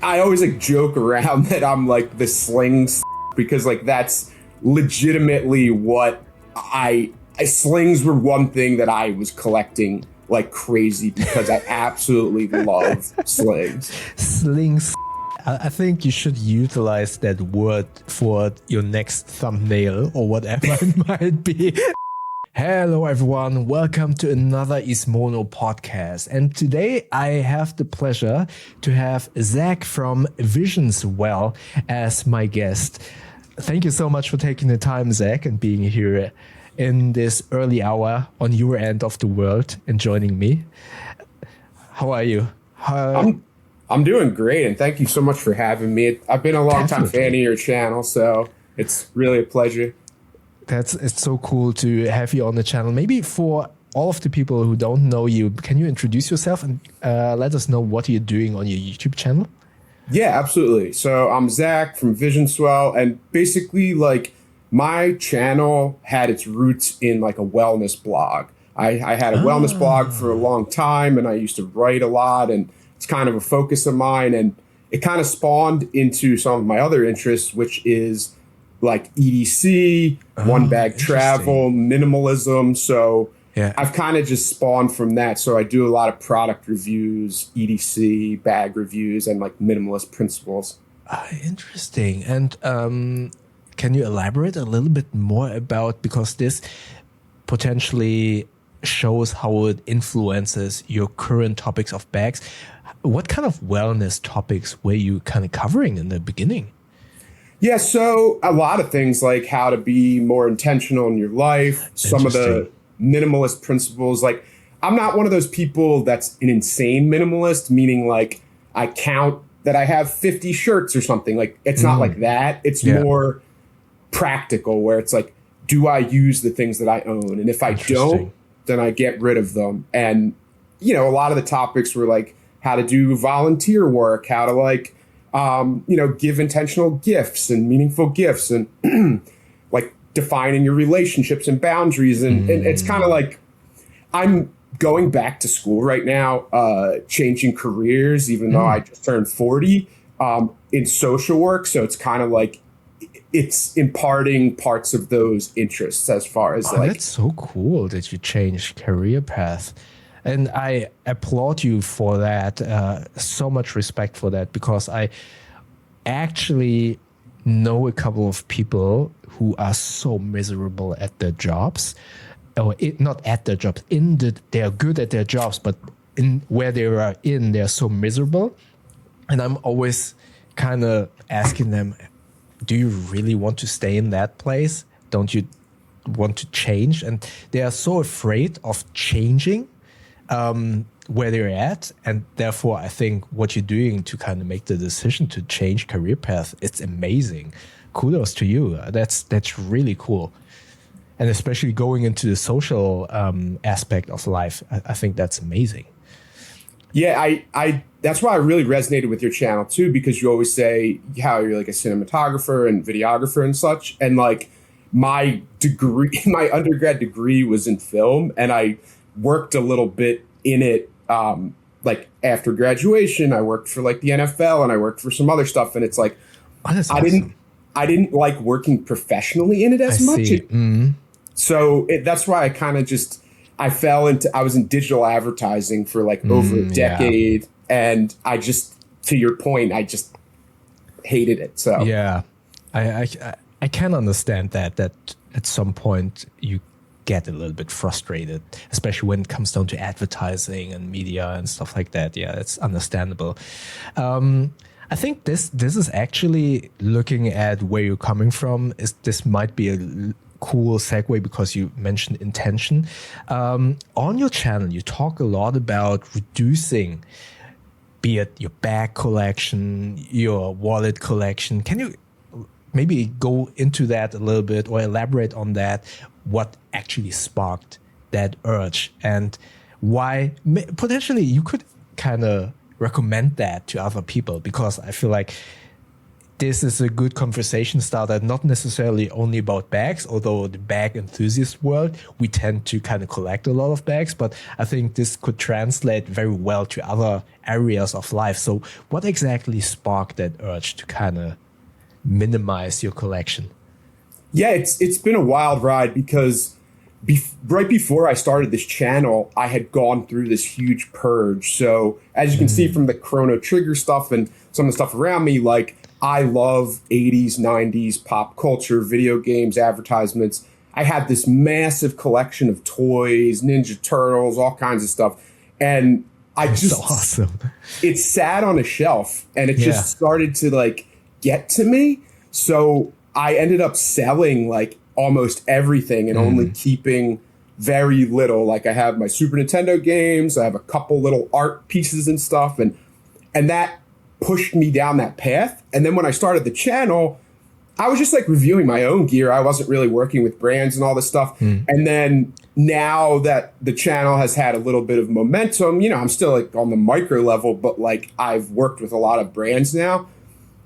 I always like joke around that I'm like the Slings because like that's legitimately what Slings were one thing that I was collecting like crazy because I absolutely love Slings. Slings. I think you should utilize that word for your next thumbnail or whatever it might be. Hello everyone, welcome to another isMono podcast. And today I have the pleasure to have Zach from Vision Swell as my guest. Thank you so much for taking the time, Zach, and being here in this early hour on your end of the world and joining me. How are you? I'm doing great, and thank you so much for having me. I've been a long-time fan of your channel, so it's really a pleasure. It's so cool to have you on the channel. Maybe for all of the people who don't know you, can you introduce yourself and let us know what you're doing on your YouTube channel? Yeah, absolutely. So I'm Zach from Vision Swell, and basically like my channel had its roots in like a wellness blog. I had a wellness blog for a long time, and I used to write a lot, and it's kind of a focus of mine, and it kind of spawned into some of my other interests, which is like EDC, one bag travel, minimalism. So yeah, I've kind of just spawned from that. So I do a lot of product reviews, EDC, bag reviews, and like minimalist principles. Interesting. And can you elaborate a little bit more about, because this potentially shows how it influences your current topics of bags. What kind of wellness topics were you kind of covering in the beginning? Yeah, so a lot of things like how to be more intentional in your life, some of the minimalist principles. Like, I'm not one of those people that's an insane minimalist, meaning like I count that I have 50 shirts or something. Like, it's not like that. It's more practical, where it's like, do I use the things that I own? And if I don't, then I get rid of them. And, you know, a lot of the topics were like how to do volunteer work, how to like, give intentional gifts and meaningful gifts, and like defining your relationships and boundaries. And it's kind of like I'm going back to school right now, changing careers, even though I just turned 40 in social work. So it's kind of like it's imparting parts of those interests as far as like. That's so cool that you changed career path. And I applaud you for that. So much respect for that, because I actually know a couple of people who are so miserable at their jobs, or not at their jobs. They're good at their jobs, but in where they are in, they're so miserable. And I'm always kind of asking them, do you really want to stay in that place? Don't you want to change? And they are so afraid of changing where they're at, and therefore I think what you're doing to kind of make the decision to change career path, it's amazing. Kudos to you. That's really cool, and especially going into the social aspect of life, I think that's amazing. Yeah, I that's why I really resonated with your channel too, because you always say how you're like a cinematographer and videographer and such, and like my undergrad degree was in film, and I worked a little bit in it. Like after graduation, I worked for like the NFL, and I worked for some other stuff. And it's like, I didn't like working professionally in it as much. So that's why I kind of just, I was in digital advertising for like over a decade. And I just, to your point, I just hated it. So yeah, I can understand that at some point you get a little bit frustrated, especially when it comes down to advertising and media and stuff like that. Yeah, it's understandable. I think this is actually, looking at where you're coming from, this might be a cool segue, because you mentioned intention. On your channel, you talk a lot about reducing, be it your bag collection, your wallet collection. Can you maybe go into that a little bit, or elaborate on that? What actually sparked that urge, and why potentially you could kind of recommend that to other people? Because I feel like this is a good conversation starter, not necessarily only about bags, although the bag enthusiast world, we tend to kind of collect a lot of bags, but I think this could translate very well to other areas of life. So what exactly sparked that urge to kind of minimize your collection? Yeah, it's been a wild ride because right before I started this channel, I had gone through this huge purge. So as you can see from the Chrono trigger stuff and some of the stuff around me, like I love 80s, 90s pop culture, video games, advertisements. I had this massive collection of toys, Ninja Turtles, all kinds of stuff. And That's awesome. It sat on a shelf and it just started to like get to me. So I ended up selling like almost everything and only keeping very little. Like I have my Super Nintendo games, I have a couple little art pieces and stuff, and that pushed me down that path. And then when I started the channel, I was just like reviewing my own gear. I wasn't really working with brands and all this stuff. And then now that the channel has had a little bit of momentum, you know, I'm still like on the micro level, but like I've worked with a lot of brands now.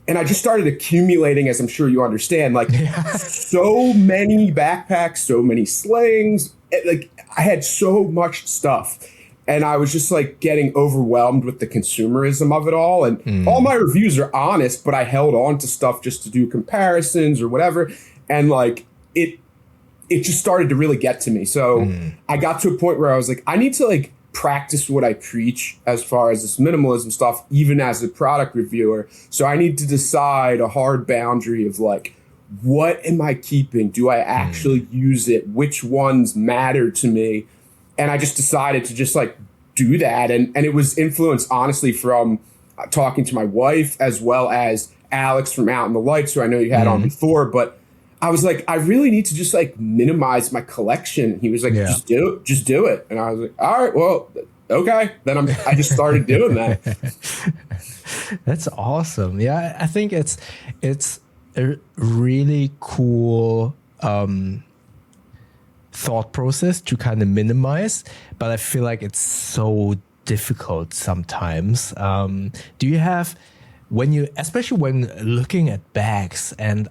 And I just started accumulating, as I'm sure you understand, like so many backpacks, so many slings. Like I had so much stuff. And I was just like getting overwhelmed with the consumerism of it all. And all my reviews are honest, but I held on to stuff just to do comparisons or whatever. And like it just started to really get to me. So I got to a point where I was like, I need to like practice what I preach as far as this minimalism stuff, even as a product reviewer. So I need to decide a hard boundary of like, what am I keeping? Do I actually use it? Which ones matter to me? And I just decided to just like do that. And it was influenced honestly from talking to my wife as well as Alex from Out in the Lights, who I know you had on before. But I was like, I really need to just like minimize my collection. He was like, just do it. And I was like, all right, well, okay. Then I just started doing that. That's awesome. Yeah, I think it's a really cool thought process to kind of minimize, but I feel like it's so difficult sometimes. Do you have, especially when looking at bags, and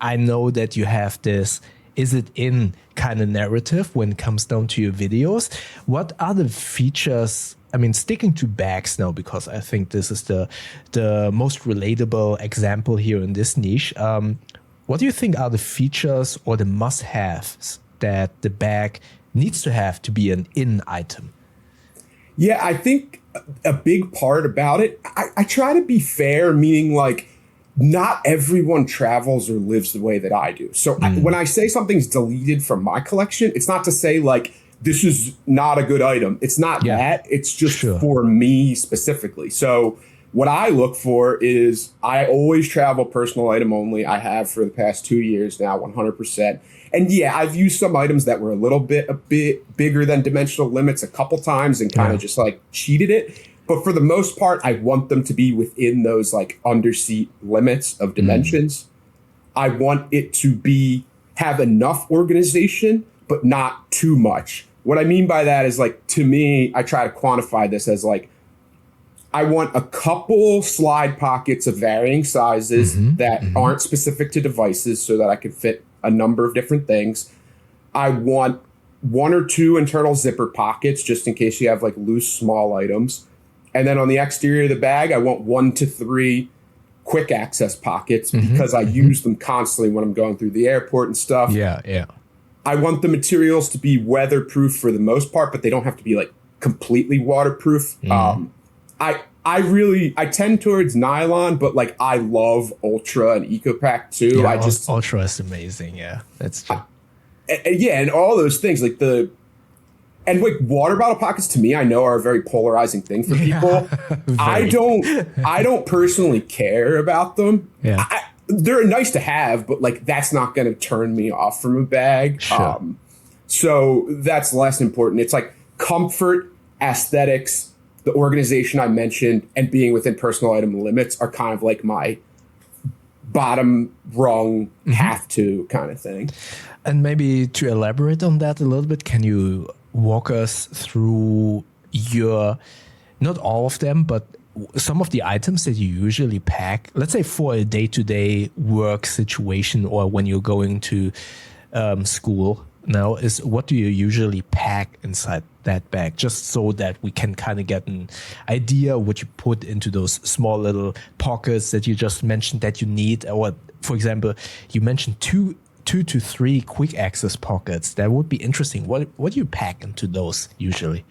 I know that you have this, is it in kind of narrative when it comes down to your videos? What are the features? I mean, sticking to bags now, because I think this is the most relatable example here in this niche. What do you think are the features or the must-haves that the bag needs to have to be an in item? Yeah, I think a big part about it, I try to be fair, meaning like not everyone travels or lives the way that I do. So when I say something's deleted from my collection, it's not to say like this is not a good item. It's not that. It's just for me specifically. So what I look for is I always travel personal item only. I have for the past 2 years now, 100%. And yeah, I've used some items that were a bit bigger than dimensional limits a couple times and kind of just like cheated it. But for the most part, I want them to be within those like underseat limits of dimensions. I want it to have enough organization, but not too much. What I mean by that is like, to me, I try to quantify this as like, I want a couple slide pockets of varying sizes that aren't specific to devices so that I can fit a number of different things. I want 1 or 2 internal zipper pockets just in case you have like loose small items. And then on the exterior of the bag, I want 1 to 3 quick access pockets because I use them constantly when I'm going through the airport and stuff. Yeah. I want the materials to be weatherproof for the most part, but they don't have to be like completely waterproof. I tend towards nylon, but like I love Ultra and EcoPack too. Yeah, Ultra is amazing. Yeah, that's true. And all those things like and like water bottle pockets to me, I know are a very polarizing thing for people. I don't personally care about them. Yeah. They're nice to have, but like that's not going to turn me off from a bag. Sure. So that's less important. It's like comfort, aesthetics, the organization I mentioned, and being within personal item limits are kind of like my bottom rung have to kind of thing. And maybe to elaborate on that a little bit, can you walk us through not all of them, but some of the items that you usually pack, let's say for a day-to-day work situation or when you're going to school now, is what do you usually pack inside that bag, just so that we can kind of get an idea what you put into those small little pockets that you just mentioned that you need? Or, for example, you mentioned two to three quick access pockets. That would be interesting. What do you pack into those usually?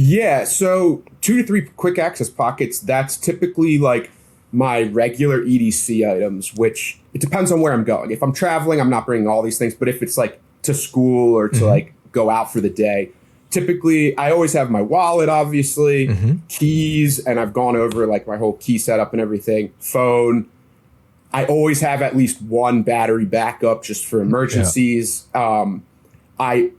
Yeah, so 2 to 3 quick access pockets, that's typically like my regular EDC items, which it depends on where I'm going. If I'm traveling, I'm not bringing all these things, but if it's like to school or to like go out for the day, typically I always have my wallet, obviously, keys, and I've gone over like my whole key setup and everything, phone. I always have at least one battery backup just for emergencies. I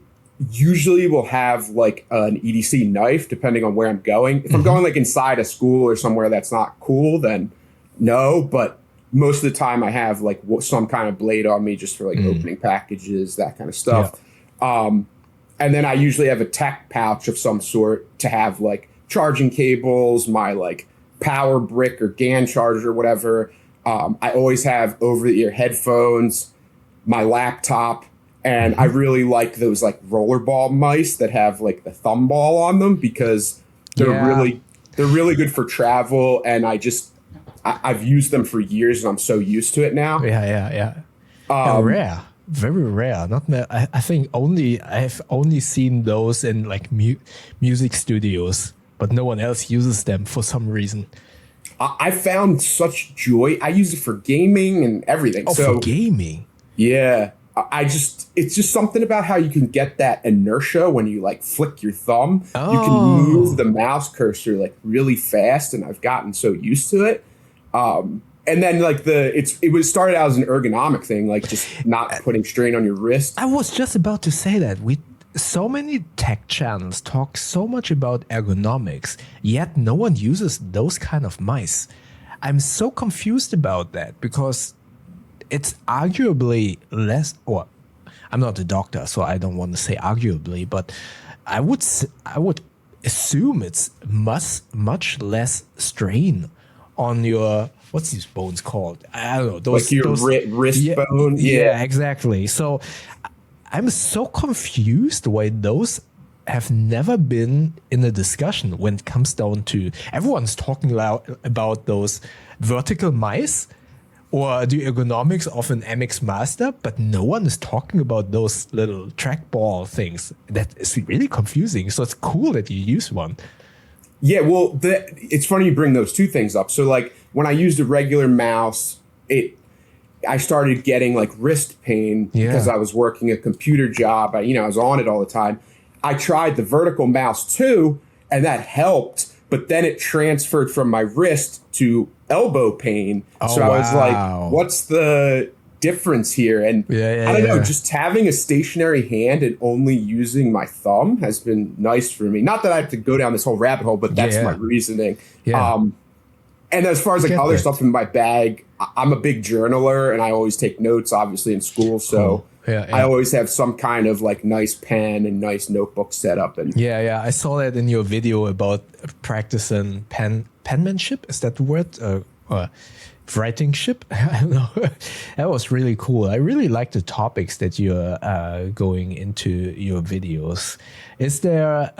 usually will have like an EDC knife depending on where I'm going. If I'm going like inside a school or somewhere that's not cool, then no, but most of the time I have like some kind of blade on me just for like opening packages, that kind of stuff. And then I usually have a tech pouch of some sort to have like charging cables, my like power brick or GAN charger, whatever. I always have over-the-ear headphones, my laptop, and I really like those like rollerball mice that have like the thumb ball on them because they're really good for travel, and I've used them for years and I'm so used to it now. Rare, very rare. I think I've only seen those in like music studios, but no one else uses them for some reason. I found such joy. I use it for gaming and everything. Oh, for gaming? Yeah. It's just something about how you can get that inertia when you like flick your thumb. You can move the mouse cursor like really fast, and I've gotten so used to it. And then like it was started out as an ergonomic thing, like just not putting strain on your wrist. I was just about to say that so many tech channels talk so much about ergonomics, yet no one uses those kind of mice. I'm so confused about that because it's arguably less, or I'm not a doctor, so I don't want to say arguably, but I would assume it's much less strain on your, what's these bones called? I don't know. Those, like your wrist bone? Yeah, exactly. So I'm so confused why those have never been in a discussion when it comes down to, everyone's talking about those vertical mice or the ergonomics of an MX Master, but no one is talking about those little trackball things. That is really confusing. So it's cool that you use one. Yeah, well, it's funny you bring those two things up. So like when I used a regular mouse, I started getting like wrist pain because I was working a computer job. I was on it all the time. I tried the vertical mouse too, and that helped. But then it transferred from my wrist to elbow pain. So I was like, what's the difference here? And I don't know, just having a stationary hand and only using my thumb has been nice for me. Not that I have to go down this whole rabbit hole, but that's my reasoning. And as far as like other stuff in my bag, I'm a big journaler and I always take notes, obviously, in school. So I always have some kind of like nice pen and nice notebook set up. And I saw that in your video about practicing penmanship. Is that the word? Writing ship? I don't know. That was really cool. I really like the topics that you're going into your videos. Is there,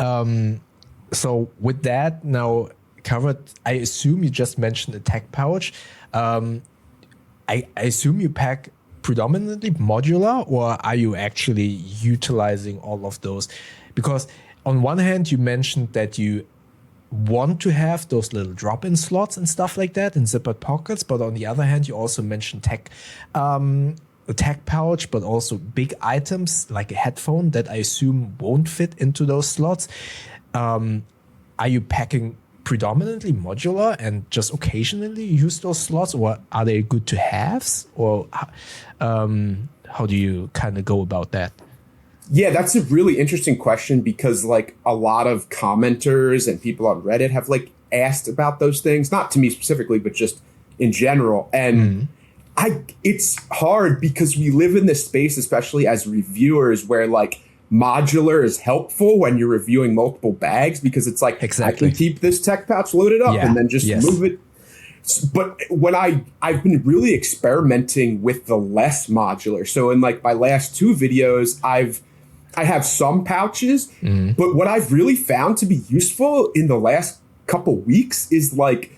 so with that now covered, I assume you just mentioned the tech pouch. I assume you pack predominantly modular, or are you actually utilizing all of those? Because on one hand, you mentioned that you want to have those little drop-in slots and stuff like that in zippered pockets, but on the other hand, you also mentioned a tech pouch, but also big items like a headphone that I assume won't fit into those slots. Are you packing predominantly modular and just occasionally use those slots, or are they good to haves, or how do you kind of go about that? Yeah, that's a really interesting question because like a lot of commenters and people on Reddit have like asked about those things, not to me specifically, but just in general. And it's hard because we live in this space, especially as reviewers, where like modular is helpful when you're reviewing multiple bags, because it's like, Exactly. I can keep this tech pouch loaded up and then just move it. But when I've been really experimenting with the less modular. So in like my last 2 videos, I have some pouches, but what I've really found to be useful in the last couple weeks is like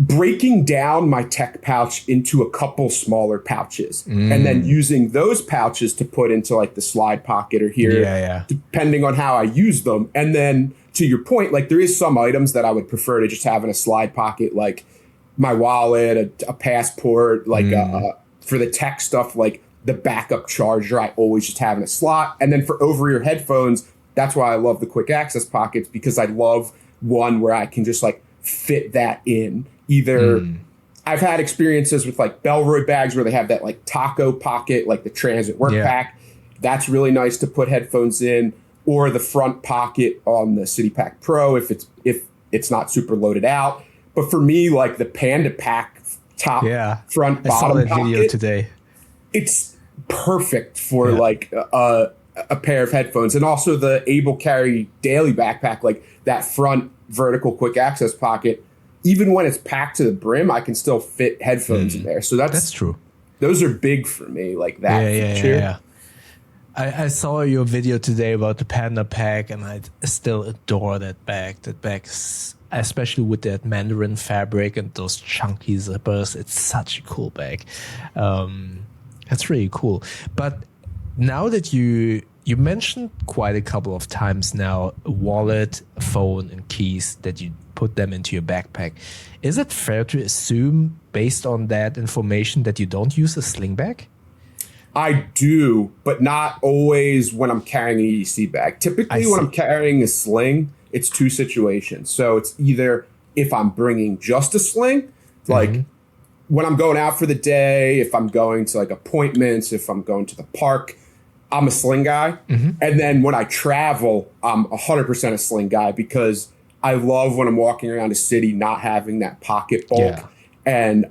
breaking down my tech pouch into a couple smaller pouches and then using those pouches to put into like the slide pocket or here, depending on how I use them. And then to your point, like there is some items that I would prefer to just have in a slide pocket, like my wallet, a passport, like for the tech stuff, like the backup charger, I always just have in a slot. And then for over-ear headphones, that's why I love the quick access pockets, because I love one where I can just like fit that in. Either I've had experiences with like Bellroy bags where they have that like taco pocket, like the transit work pack. That's really nice to put headphones in, or the front pocket on the City Pack Pro if it's not super loaded out. But for me, like the Panda Pack top, front, bottom I saw that pocket, video today. It's perfect for like a pair of headphones. And also the Able Carry Daily backpack, like that front vertical quick access pocket, even when it's packed to the brim, I can still fit headphones in there. So that's true. Those are big for me, like that feature. Yeah. I saw your video today about the Panda Pack, and I still adore that bag. That bag, especially with that mandarin fabric and those chunky zippers, it's such a cool bag. That's really cool. But now that you mentioned quite a couple of times now, wallet, phone, and keys, that you put them into your backpack. Is it fair to assume, based on that information, that you don't use a sling bag? I do, but not always when I'm carrying an EDC bag. Typically, when I'm carrying a sling, it's 2 situations. So it's either if I'm bringing just a sling, like when I'm going out for the day, if I'm going to like appointments, if I'm going to the park, I'm a sling guy. And then when I travel, I'm 100% a sling guy, because I love when I'm walking around a city not having that pocket bulk and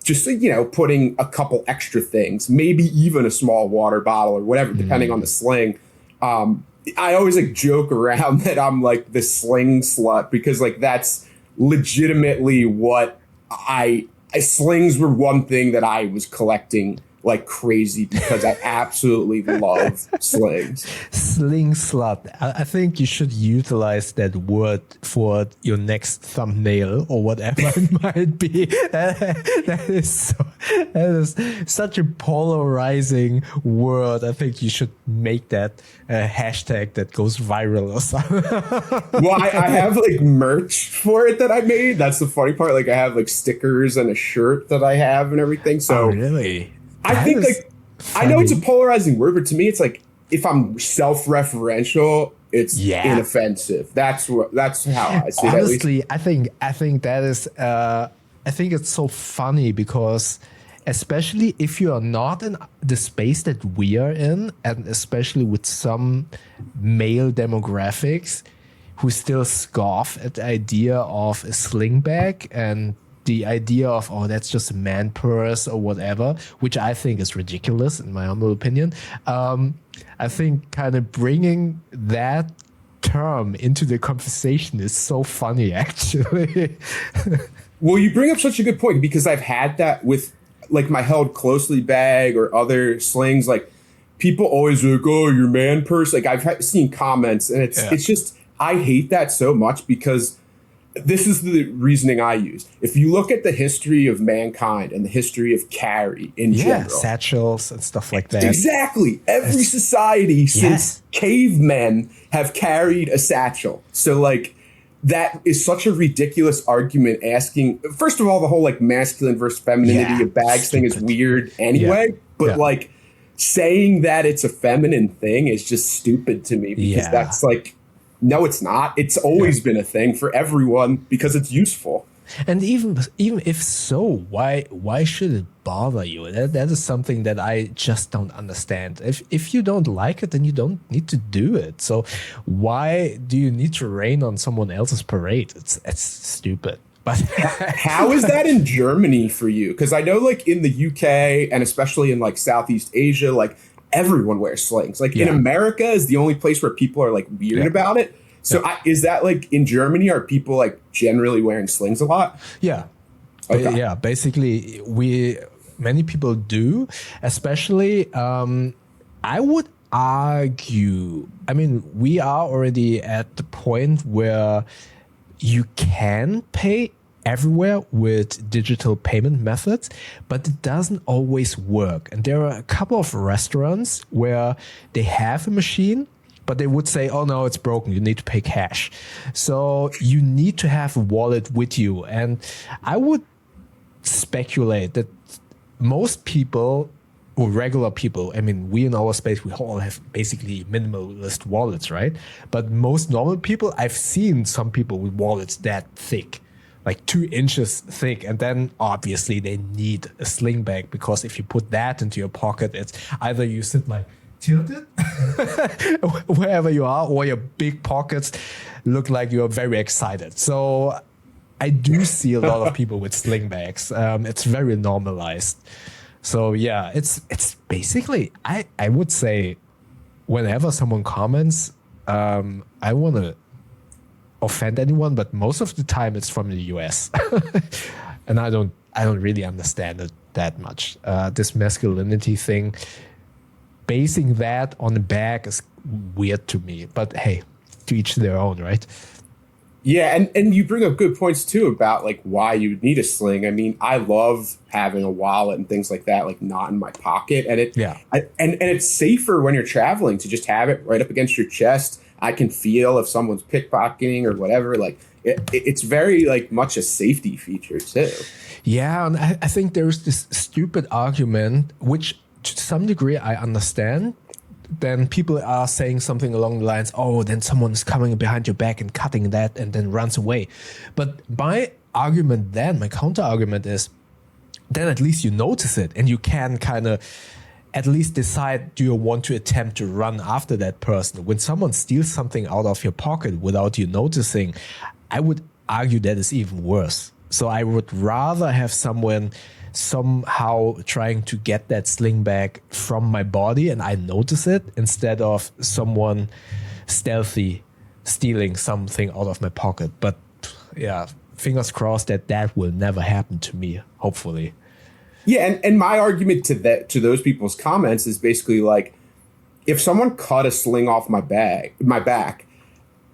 just, you know, putting a couple extra things, maybe even a small water bottle or whatever, depending on the sling. I always like joke around that I'm like the sling slut, because like that's legitimately what slings were one thing that I was collecting like crazy, because I absolutely love slings. Sling slut. I think you should utilize that word for your next thumbnail or whatever it might be. That is such a polarizing word. I think you should make that a hashtag that goes viral or something. Well, I have like merch for it that I made. That's the funny part. Like I have like stickers and a shirt that I have and everything. So really? I think like funny. I know it's a polarizing word, but to me, it's like if I'm self-referential, it's inoffensive. That's how I see it. Honestly, I think that is. I think it's so funny, because especially if you are not in the space that we are in, and especially with some male demographics who still scoff at the idea of a sling bag and the idea of, oh, that's just a man purse or whatever, which I think is ridiculous in my humble opinion. I think kind of bringing that term into the conversation is so funny, actually. Well, you bring up such a good point, because I've had that with like my Held Closely bag or other slings. Like people always like, oh, your man purse. Like I've seen comments, and it's just, I hate that so much, because this is the reasoning I use. If you look at the history of mankind and the history of carry in general, satchels and stuff like that. Exactly. Every society since cavemen have carried a satchel. So like that is such a ridiculous argument, asking, first of all, the whole like masculine versus femininity of bags thing is weird anyway. But like saying that it's a feminine thing is just stupid to me, because that's like, no, it's not. It's always been a thing for everyone, because it's useful. And even if so, why should it bother you? That is something that I just don't understand. If you don't like it, then you don't need to do it. So why do you need to rain on someone else's parade? It's stupid. But how is that in Germany for you? Because I know like in the UK and especially in like Southeast Asia, like everyone wears slings. Like in Yeah. America is the only place where people are like weird about it. So is that like in Germany, are people like generally wearing slings a lot? Yeah. Okay. Yeah. Basically, many people do, especially, I would argue, I mean, we are already at the point where you can pay everywhere with digital payment methods, but it doesn't always work. And there are a couple of restaurants where they have a machine, but they would say, oh no, it's broken. You need to pay cash. So you need to have a wallet with you. And I would speculate that most people, or regular people, I mean, we in our space, we all have basically minimalist wallets, right? But most normal people, I've seen some people with wallets that thick, like 2 inches thick. And then obviously they need a sling bag, because if you put that into your pocket, it's either you sit like tilted wherever you are, or your big pockets look like you're very excited. So I do see a lot of people with sling bags. It's very normalized. So yeah, it's basically, I would say, whenever someone comments, I want to offend anyone, but most of the time it's from the US. And I don't really understand it that much. This masculinity thing, basing that on the bag is weird to me, but hey, to each their own, right? Yeah, and you bring up good points too about like why you would need a sling. I mean, I love having a wallet and things like that, like not in my pocket, and and it's safer when you're traveling to just have it right up against your chest. I can feel if someone's pickpocketing or whatever. Like it's very like much a safety feature too. Yeah, and I think there's this stupid argument, which to some degree I understand. Then people are saying something along the lines, oh, then someone is coming behind your back and cutting that and then runs away. But my argument then, my counter argument is, then at least you notice it and you can kind of at least decide, do you want to attempt to run after that person? When someone steals something out of your pocket without you noticing, I would argue that is even worse. So I would rather have someone somehow trying to get that sling bag from my body and I notice it, instead of someone stealthy stealing something out of my pocket. But yeah, fingers crossed that will never happen to me, hopefully. Yeah, and my argument to those people's comments is basically like, if someone cut a sling off my back,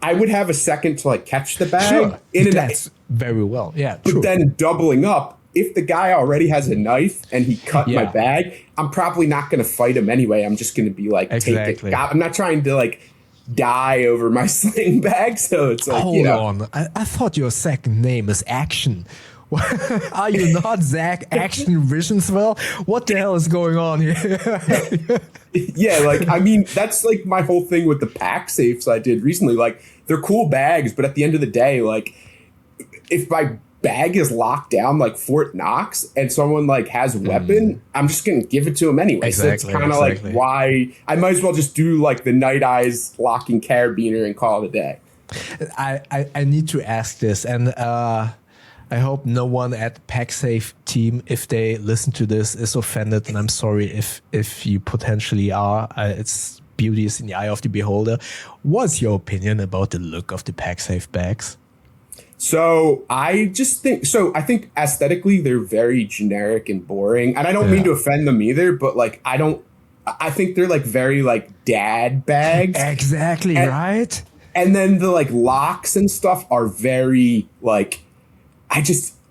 I would have a second to like catch the bag. Sure, that's very well. Yeah, but true. then doubling up, if the guy already has a knife and he cut my bag, I'm probably not going to fight him anyway. I'm just going to be like, take it. I'm not trying to like die over my sling bag. So it's like, hold on. I thought your second name is Action. Are you not Zach Action Vision Swell? What the hell is going on here? Yeah, like, I mean, that's like my whole thing with the Pacsafes I did recently. Like, they're cool bags, but at the end of the day, like, if my bag is locked down like Fort Knox and someone like has a weapon, I'm just gonna give it to him anyway. Exactly, so it's kind of like why I might as well just do like the Night Eyes locking carabiner and call it a day. I need to ask this, and I hope no one at the Pacsafe team, if they listen to this, is offended, and I'm sorry if you potentially are. It's beauty is in the eye of the beholder. What's your opinion about the look of the Pacsafe bags? So I think aesthetically they're very generic and boring, and I don't mean to offend them either, but like I think they're like very like dad bags. Exactly, right? And then the like locks and stuff are very like,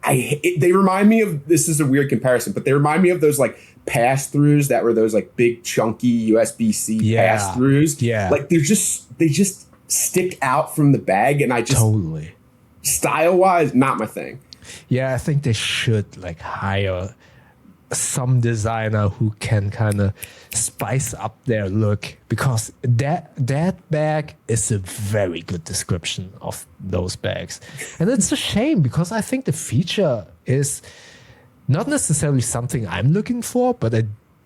they remind me of, this is a weird comparison, but they remind me of those like pass-throughs that were those like big chunky USB-C pass-throughs. Yeah. Like they just stick out from the bag, and I just totally, style-wise, not my thing. Yeah, I think they should like hire some designer who can kind of spice up their look, because that bag is a very good description of those bags. And it's a shame, because I think the feature is not necessarily something I'm looking for, but I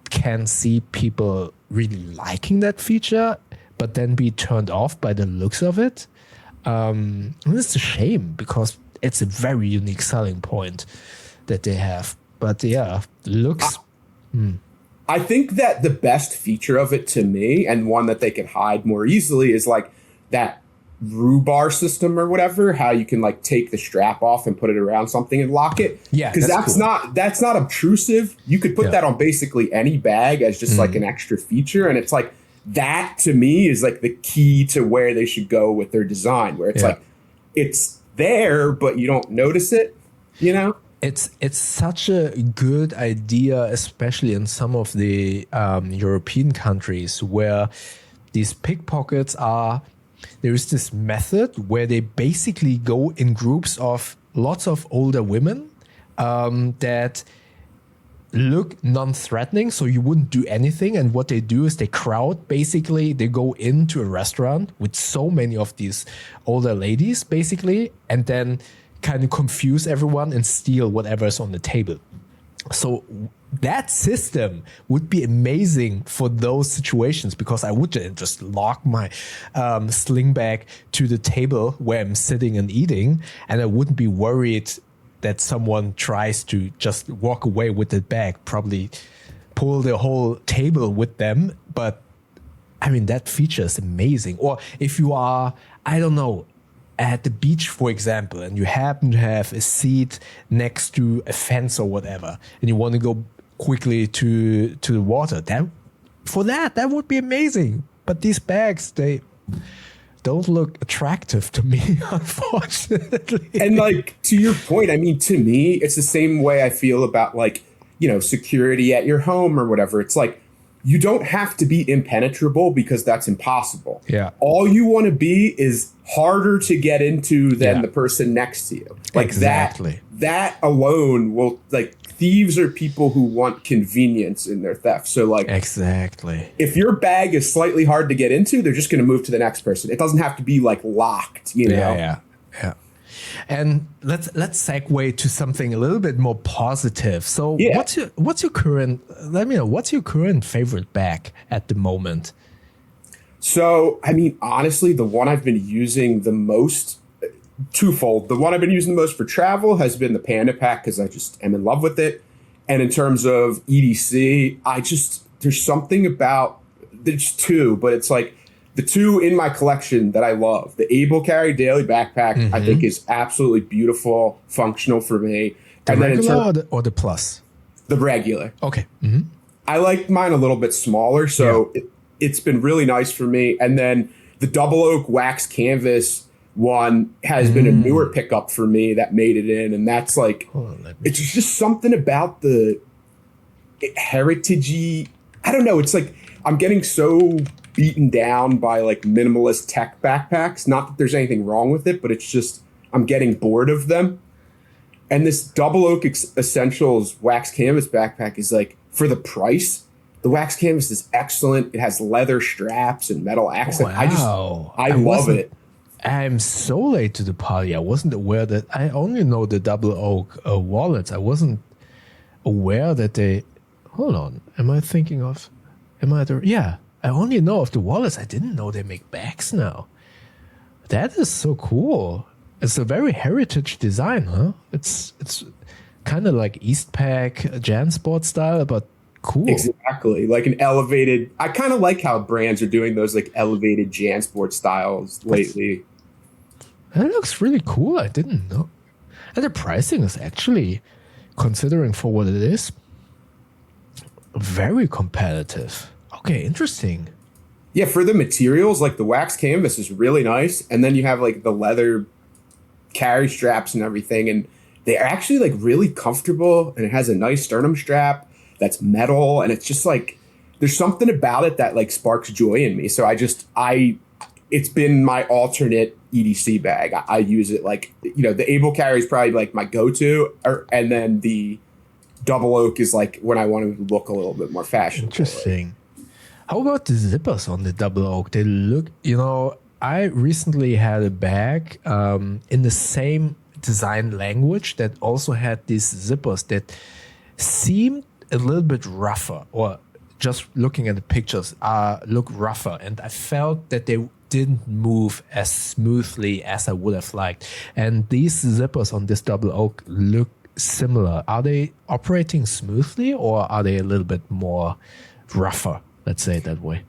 can see people really liking that feature, but then be turned off by the looks of it. And it's a shame, because it's a very unique selling point that they have. But yeah, looks. I think that the best feature of it to me, and one that they can hide more easily, is like that rhubar system or whatever, how you can like take the strap off and put it around something and lock it. Yeah, because that's not obtrusive. You could put that on basically any bag as just like an extra feature, and it's like that to me is like the key to where they should go with their design, where it's like it's there but you don't notice it, you know. It's such a good idea, especially in some of the European countries where these pickpockets are. There is this method where they basically go in groups of lots of older women that look non-threatening, so you wouldn't do anything. And what they do is they go into a restaurant with so many of these older ladies, basically, and then kind of confuse everyone and steal whatever's on the table. So that system would be amazing for those situations, because I would just lock my sling bag to the table where I'm sitting and eating, and I wouldn't be worried that someone tries to just walk away with the bag, probably pull the whole table with them. But I mean, that feature is amazing. Or if you are, I don't know, at the beach, for example, and you happen to have a seat next to a fence or whatever, and you want to go quickly to the water, that would be amazing. But these bags, they don't look attractive to me, unfortunately. And like, to your point, I mean, to me, it's the same way I feel about like, you know, security at your home or whatever. It's like, you don't have to be impenetrable, because that's impossible. Yeah. All you want to be is harder to get into than the person next to you. Like exactly. That alone will, like, thieves are people who want convenience in their theft. So like, exactly, if your bag is slightly hard to get into, they're just going to move to the next person. It doesn't have to be like locked, you know? Yeah. And let's segue to something a little bit more positive. So what's your current, let me know, what's your current favorite bag at the moment? So, I mean, honestly, the one I've been using the most, twofold. The one I've been using the most for travel has been the Panda Pack, because I just am in love with it. And in terms of EDC, there's something about, there's two, but it's like, the two in my collection that I love, the Able Carry Daily Backpack, I think is absolutely beautiful, functional for me. The regular or the plus? The regular. Okay. I like mine a little bit smaller, so it's been really nice for me. And then the Double Oak Wax Canvas one has been a newer pickup for me that made it in. And that's like, it's just something about the heritagey, I don't know, it's like, I'm getting so beaten down by like minimalist tech backpacks. Not that there's anything wrong with it, but it's just, I'm getting bored of them. And this Double Oak Essentials Wax Canvas backpack is like, for the price, the wax canvas is excellent. It has leather straps and metal accent. Wow. I love it. I'm so late to the party. I wasn't aware that, I only know the Double Oak wallets. I wasn't aware that they, hold on, I only know of the wallets. I didn't know they make bags now. That is so cool. It's a very heritage design, huh? It's kind of like Eastpak JanSport style, but cool. Exactly. Like an elevated, I kind of like how brands are doing those like elevated JanSport styles lately. That looks really cool. I didn't know. And the pricing is actually, considering for what it is, very competitive. Okay, interesting. Yeah, for the materials, like the wax canvas is really nice. And then you have like the leather carry straps and everything. And they're actually like really comfortable. And it has a nice sternum strap that's metal. And it's just like, there's something about it that like sparks joy in me. So it's been my alternate EDC bag. I use it like, you know, the Able Carry is probably like my go-to. And then the Double Oak is like when I want to look a little bit more fashionable. Interesting. How about the zippers on the Double Oak? They look, you know, I recently had a bag in the same design language that also had these zippers that seemed a little bit rougher, or just looking at the pictures look rougher. And I felt that they didn't move as smoothly as I would have liked. And these zippers on this Double Oak look similar? Are they operating smoothly, or are they a little bit more rougher? Let's say it that way.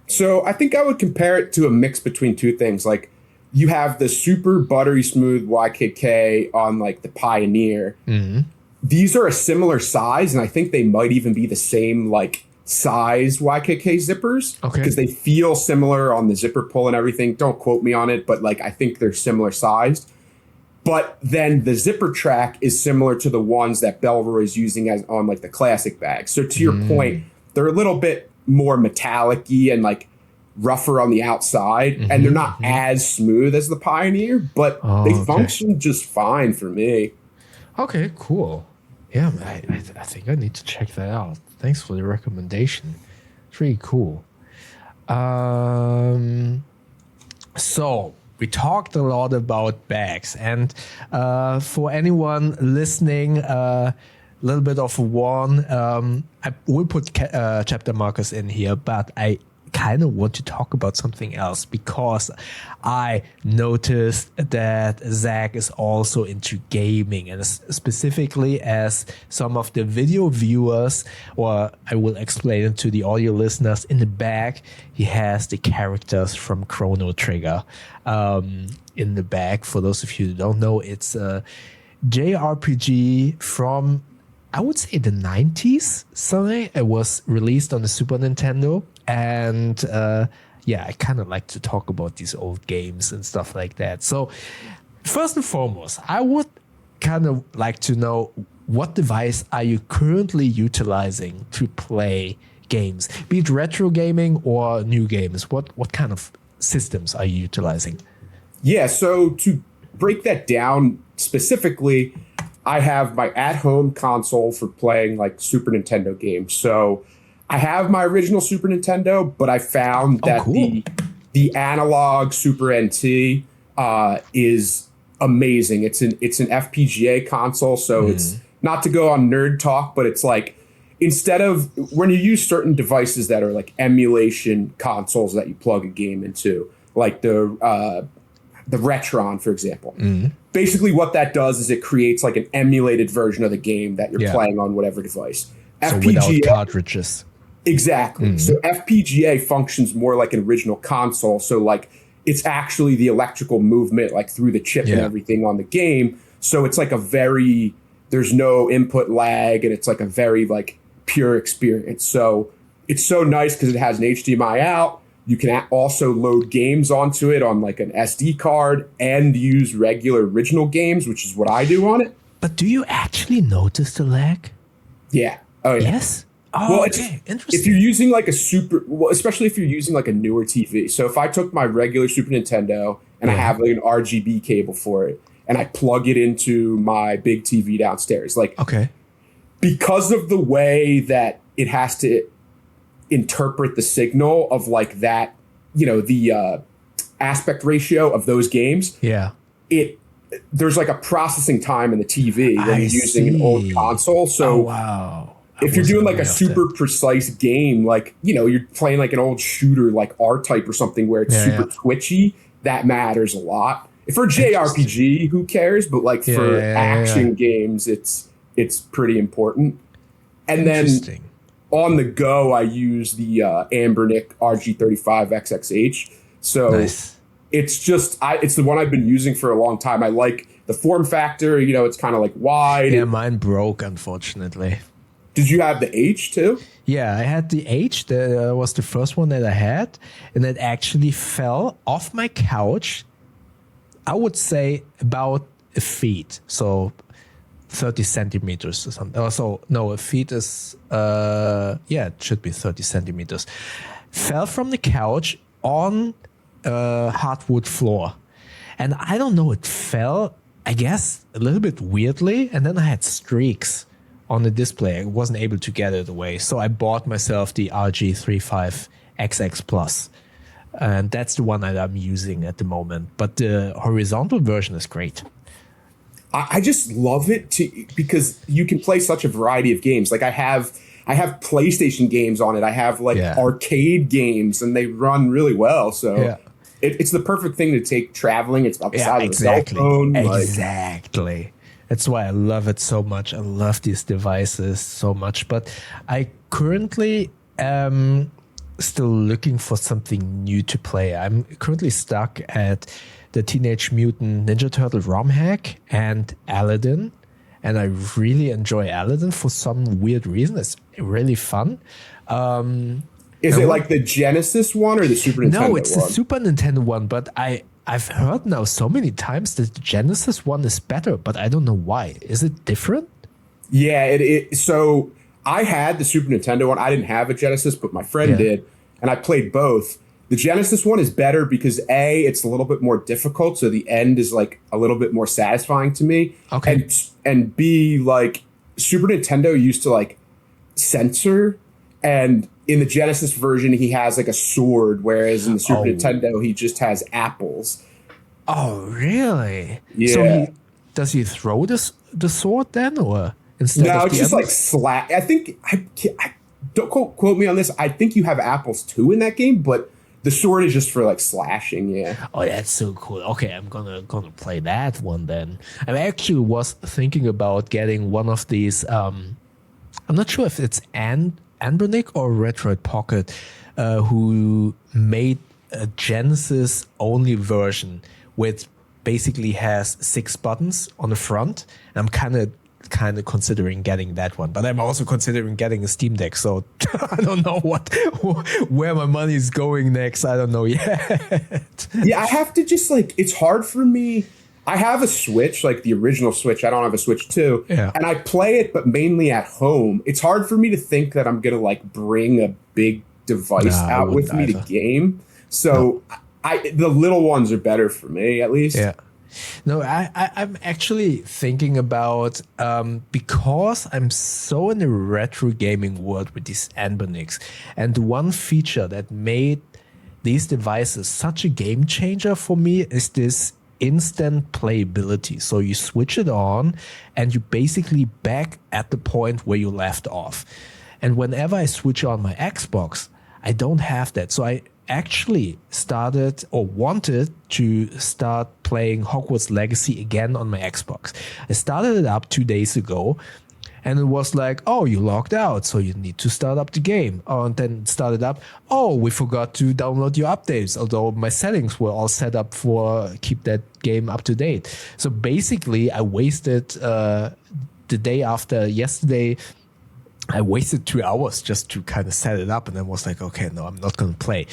So I think I would compare it to a mix between two things. Like you have the super buttery smooth YKK on like the Pioneer. These are a similar size, and I think they might even be the same like size YKK zippers because they feel similar on the zipper pull and everything. Don't quote me on it, but like I think they're similar sized. But then the zipper track is similar to the ones that Belroy is using as on like the classic bag. So to your point, they're a little bit more metallic-y and like rougher on the outside, and they're not as smooth as the Pioneer, but they function just fine for me. Okay, cool. Yeah, I think I need to check that out. Thanks for the recommendation. It's really cool. So we talked a lot about bags, and for anyone listening, a little bit of a warn. I will put chapter markers in here, but I kind of want to talk about something else because I noticed that Zach is also into gaming, and specifically as some of the video viewers, or I will explain it to the audio listeners, in the back he has the characters from Chrono Trigger in the back. For those of you who don't know, it's a JRPG from, I would say, the 90s. Something. It was released on the Super Nintendo. And I kind of like to talk about these old games and stuff like that. So first and foremost, I would kind of like to know, what device are you currently utilizing to play games? Be it retro gaming or new games. What kind of systems are you utilizing? Yeah, so to break that down specifically, I have my at-home console for playing like Super Nintendo games. So I have my original Super Nintendo, but I found that the analog Super NT is amazing. It's an FPGA console, so it's not to go on nerd talk, but it's like, instead of when you use certain devices that are like emulation consoles that you plug a game into, like the Retron, for example. Basically, what that does is it creates like an emulated version of the game that you're playing on whatever device. So without cartridges. Exactly. So FPGA functions more like an original console. So like it's actually the electrical movement like through the chip and everything on the game. So it's like there's no input lag, and it's like a very like pure experience. So it's so nice because it has an HDMI out. You can also load games onto it on like an SD card and use regular original games, which is what I do on it. But do you actually notice the lag? Yeah. Oh, yeah. Yes? Oh, okay. Interesting. If you're using like especially if you're using like a newer TV. So if I took my regular Super Nintendo and I have like an RGB cable for it, and I plug it into my big TV downstairs, like, because of the way that it has to interpret the signal of like that, the aspect ratio of those games. Yeah. There's like a processing time in the TV when you're using an old console. So if you're doing like a super precise game, like, you're playing like an old shooter like R-Type or something where it's super twitchy, that matters a lot. For JRPG, who cares? But like for action games, it's pretty important. And then on the go, I use the Anbernic RG35XXH. So it's just, it's the one I've been using for a long time. I like the form factor, it's kind of like wide. Yeah, mine broke, unfortunately. Did you have the H too? Yeah, I had the H. That was the first one that I had. And it actually fell off my couch, I would say about a feet. So 30 centimeters or something. Also, no, a feet is, it should be 30 centimeters. Fell from the couch on a hardwood floor. And I don't know, it fell, I guess, a little bit weirdly. And then I had streaks on the display. I wasn't able to get it away. So I bought myself the RG35XX Plus. And that's the one that I'm using at the moment. But the horizontal version is great. I just love it because you can play such a variety of games. Like I have PlayStation games on it. I have like arcade games, and they run really well. So it's the perfect thing to take traveling. It's about the size of a cell phone. Exactly. That's why I love it so much. I love these devices so much. But I currently am still looking for something new to play. I'm currently stuck at the Teenage Mutant Ninja Turtle ROM hack and Aladdin. And I really enjoy Aladdin for some weird reason. It's really fun. Is it like the Genesis one or the Super Nintendo one? No, it's the Super Nintendo one, but I've heard now so many times that the Genesis one is better, but I don't know why. Is it different? Yeah, so I had the Super Nintendo one. I didn't have a Genesis, but my friend did, and I played both. The Genesis one is better because A, it's a little bit more difficult, so the end is like a little bit more satisfying to me. Okay. And B, like Super Nintendo used to like censor, and in the Genesis version he has like a sword, whereas in the Super Nintendo he just has apples. Oh, really? Yeah. So does he throw the sword then, or instead No, of it's the just apples? like slap. I think I don't quote me on this. I think you have apples too in that game, but the sword is just for like slashing. Yeah. Oh, that's so cool. Okay, I'm gonna play that one then. I actually was thinking about getting one of these. I'm not sure if it's Anbernic or Retroid Pocket, who made a Genesis only version, which basically has 6 buttons on the front. And I'm kind of considering getting that one, but I'm also considering getting a Steam Deck. So I don't know where my money is going next. I don't know yet. Yeah, I have to just like, it's hard for me. I have a Switch, like the original Switch. I don't have a Switch 2. Yeah. And I play it, but mainly at home. It's hard for me to think that I'm going to like bring a big device out with me to game. So the little ones are better for me, at least. Yeah. No, I'm actually thinking about, because I'm so in the retro gaming world with these Anbernics, and one feature that made these devices such a game changer for me is this instant playability. So you switch it on and you basically back at the point where you left off. And whenever I switch on my Xbox, I don't have that. So I actually started or wanted to start playing Hogwarts Legacy again on my Xbox. I started it up 2 days ago, and it was like, oh, you logged out, so you need to start up the game. Oh, and then it started up. Oh, we forgot to download your updates, although my settings were all set up for keep that game up to date. So basically, I wasted the day after yesterday. I wasted 2 hours just to kind of set it up, and then was like, okay, no, I'm not going to play.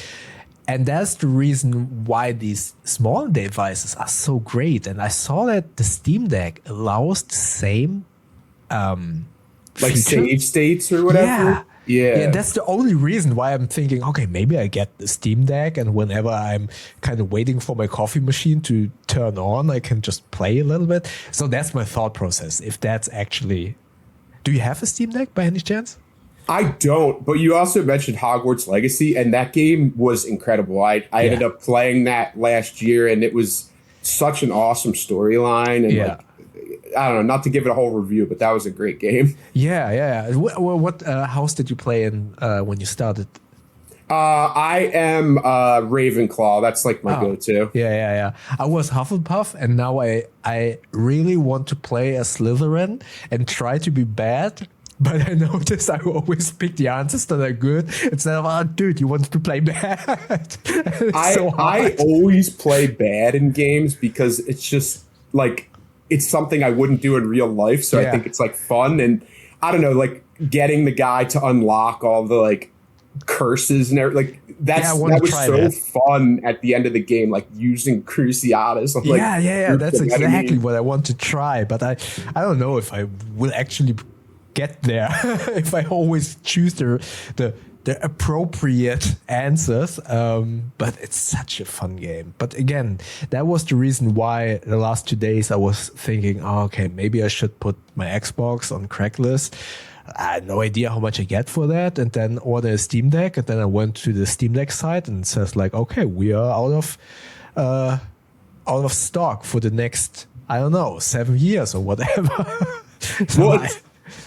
And that's the reason why these small devices are so great. And I saw that the Steam Deck allows the same like feature. save states or whatever. Yeah. That's the only reason why I'm thinking, okay, maybe I get the Steam Deck, and whenever I'm kind of waiting for my coffee machine to turn on, I can just play a little bit. So that's my thought process. If that's actually... Do you have a Steam Deck by any chance? I don't, but you also mentioned Hogwarts Legacy, and that game was incredible. I ended up playing that last year, and it was such an awesome storyline. And like, I don't know, not to give it a whole review, but that was a great game. Yeah. What house did you play in when you started? I am Ravenclaw. That's like my go-to. Yeah. I was Hufflepuff, and now I really want to play a Slytherin and try to be bad. But I noticed I always pick the answers that are good instead of, oh, dude, you want to play bad. I always play bad in games because it's just like, it's something I wouldn't do in real life. So I think it's like fun. And I don't know, like getting the guy to unlock all the like curses and everything, like that was so fun at the end of the game, like using Cruciatus. Yeah. That's exactly what I want to try. But I don't know if I will actually get there if I always choose the appropriate answers. But it's such a fun game. But again, that was the reason why the last 2 days I was thinking, oh, okay, maybe I should put my Xbox on Craigslist. I had no idea how much I get for that, and then order a Steam Deck. And then I went to the Steam Deck site, and it says like, okay, we are out of stock for the next, I don't know, 7 years or whatever.